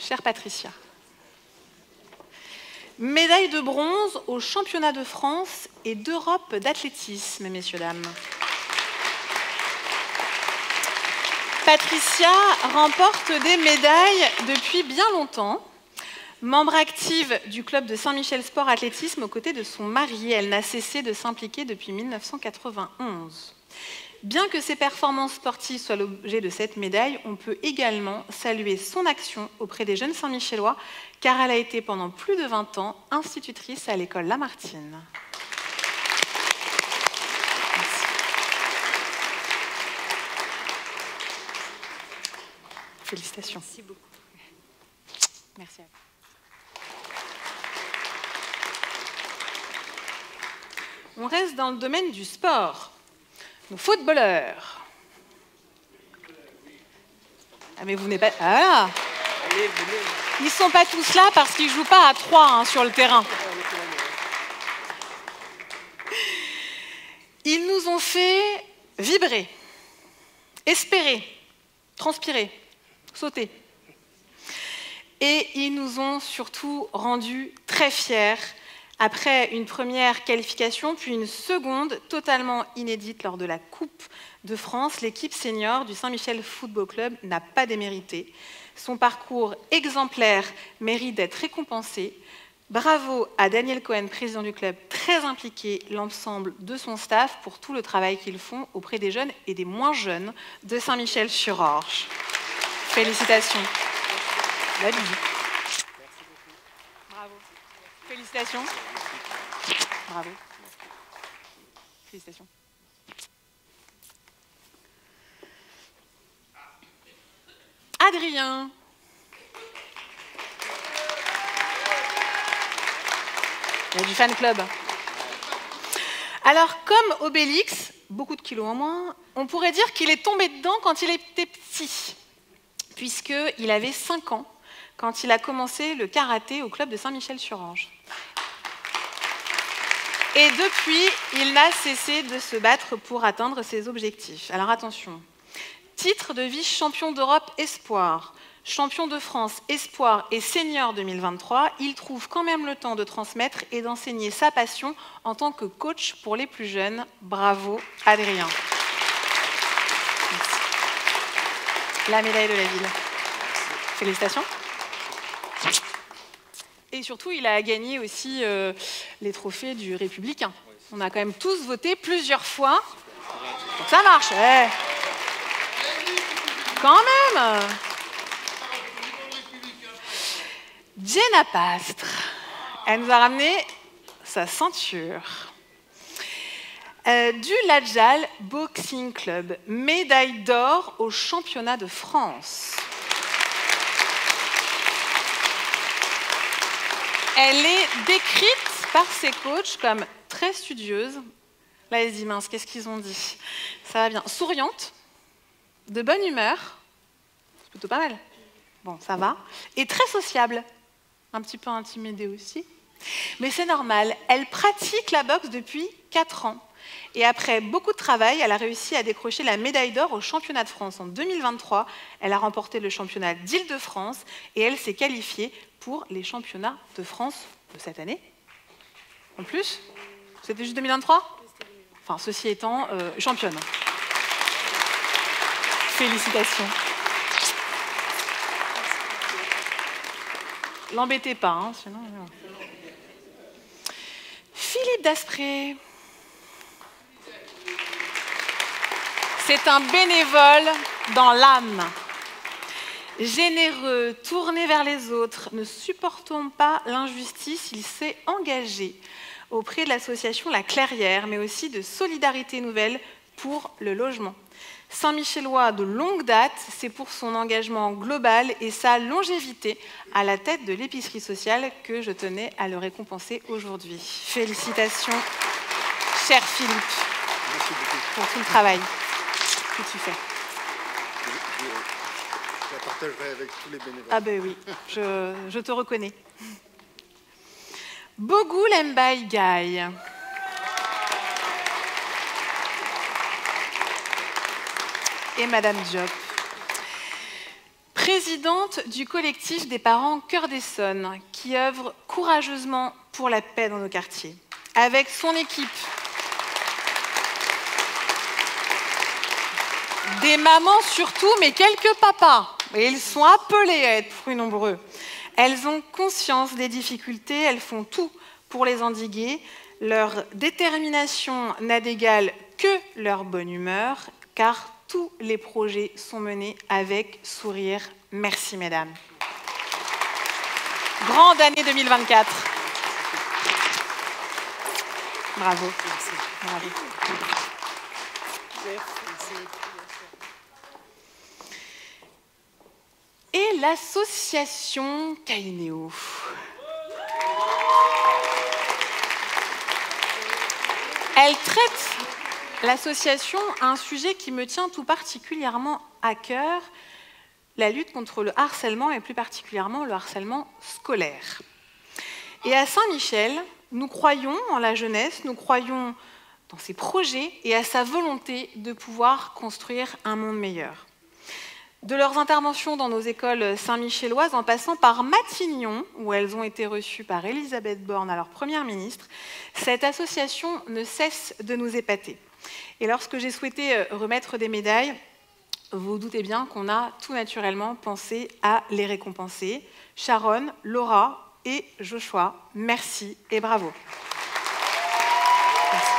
chère Patricia. Médaille de bronze aux championnats de France et d'Europe d'athlétisme, messieurs, dames. Patricia remporte des médailles depuis bien longtemps. Membre active du club de Saint-Michel Sport Athlétisme aux côtés de son mari, elle n'a cessé de s'impliquer depuis 1991. Bien que ses performances sportives soient l'objet de cette médaille, on peut également saluer son action auprès des jeunes Saint-Michellois, car elle a été pendant plus de 20 ans institutrice à l'école Lamartine. Merci. Félicitations. Merci beaucoup. Merci à vous. On reste dans le domaine du sport. Nos footballeurs. Ah, mais vous n'êtes pas... Ah, ils ne sont pas tous là parce qu'ils ne jouent pas à 3 sur le terrain. Ils nous ont fait vibrer, espérer, transpirer, sauter. Et ils nous ont surtout rendus très fiers après une première qualification, puis une seconde totalement inédite lors de la Coupe de France. L'équipe senior du Saint-Michel Football Club n'a pas démérité. Son parcours exemplaire mérite d'être récompensé. Bravo à Daniel Cohen, président du club, très impliqué, l'ensemble de son staff pour tout le travail qu'ils font auprès des jeunes et des moins jeunes de Saint-Michel-sur-Orge. Félicitations. La bisou. Bravo. Félicitations. Bravo. Félicitations. Adrien. Il y a du fan club. Alors, comme Obélix, beaucoup de kilos en moins, on pourrait dire qu'il est tombé dedans quand il était petit, puisqu'il avait 5 ans quand il a commencé le karaté au club de Saint-Michel-sur-Orge. Et depuis, il n'a cessé de se battre pour atteindre ses objectifs. Alors attention, titre de vice-champion d'Europe espoir, champion de France espoir et senior 2023, il trouve quand même le temps de transmettre et d'enseigner sa passion en tant que coach pour les plus jeunes. Bravo, Adrien. Merci. La médaille de la ville. Félicitations. Et surtout, il a gagné aussi les trophées du Républicain. On a quand même tous voté plusieurs fois. Donc ça marche. Ouais. Quand même. Jenna Pastre, elle nous a ramené sa ceinture. Du Lajal Boxing Club, médaille d'or au championnat de France. Elle est décrite par ses coachs comme très studieuse. Là, elle se dit, mince, qu'est-ce qu'ils ont dit? Ça va bien. Souriante, de bonne humeur, c'est plutôt pas mal. Bon, ça va. Et très sociable, un petit peu intimidée aussi. Mais c'est normal, elle pratique la boxe depuis 4 ans. Et après beaucoup de travail, elle a réussi à décrocher la médaille d'or au championnat de France en 2023. Elle a remporté le championnat d'Île-de-France et elle s'est qualifiée pour les championnats de France de cette année. En plus, c'était juste 2023 ? Enfin, ceci étant, championne. Félicitations. L'embêtez pas, hein, sinon... Philippe Daspré. C'est un bénévole dans l'âme. Généreux, tourné vers les autres, ne supportant pas l'injustice, il s'est engagé auprès de l'association La Clairière, mais aussi de Solidarité Nouvelle pour le logement. Saint-Michellois de longue date, c'est pour son engagement global et sa longévité à la tête de l'épicerie sociale que je tenais à le récompenser aujourd'hui. Félicitations, cher Philippe, pour tout le travail que tu fais. Je la partagerai avec tous les bénévoles. Ah ben oui, je te reconnais. Bogoul Mbaye Gaye. Et Madame Diop. présidente du collectif des parents Cœur d'Essonne, qui œuvre courageusement pour la paix dans nos quartiers. Avec son équipe, des mamans surtout, mais quelques papas. Et ils sont appelés à être plus nombreux. Elles ont conscience des difficultés, elles font tout pour les endiguer. Leur détermination n'a d'égal que leur bonne humeur, car tous les projets sont menés avec sourire. Merci, mesdames. Grande année 2024. Bravo. Bravo. Et l'association Caïnéo. Elle traite, l'association, un sujet qui me tient tout particulièrement à cœur, la lutte contre le harcèlement et plus particulièrement le harcèlement scolaire. Et à Saint-Michel, nous croyons en la jeunesse, nous croyons dans ses projets et à sa volonté de pouvoir construire un monde meilleur. De leurs interventions dans nos écoles saint-michelloises, en passant par Matignon, où elles ont été reçues par Elisabeth Borne, alors Première ministre, cette association ne cesse de nous épater. Et lorsque j'ai souhaité remettre des médailles, vous doutez bien qu'on a tout naturellement pensé à les récompenser. Sharon, Laura et Joshua, merci et bravo. Merci.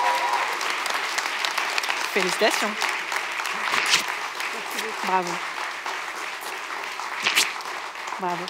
Félicitations. Bravo. Bravo.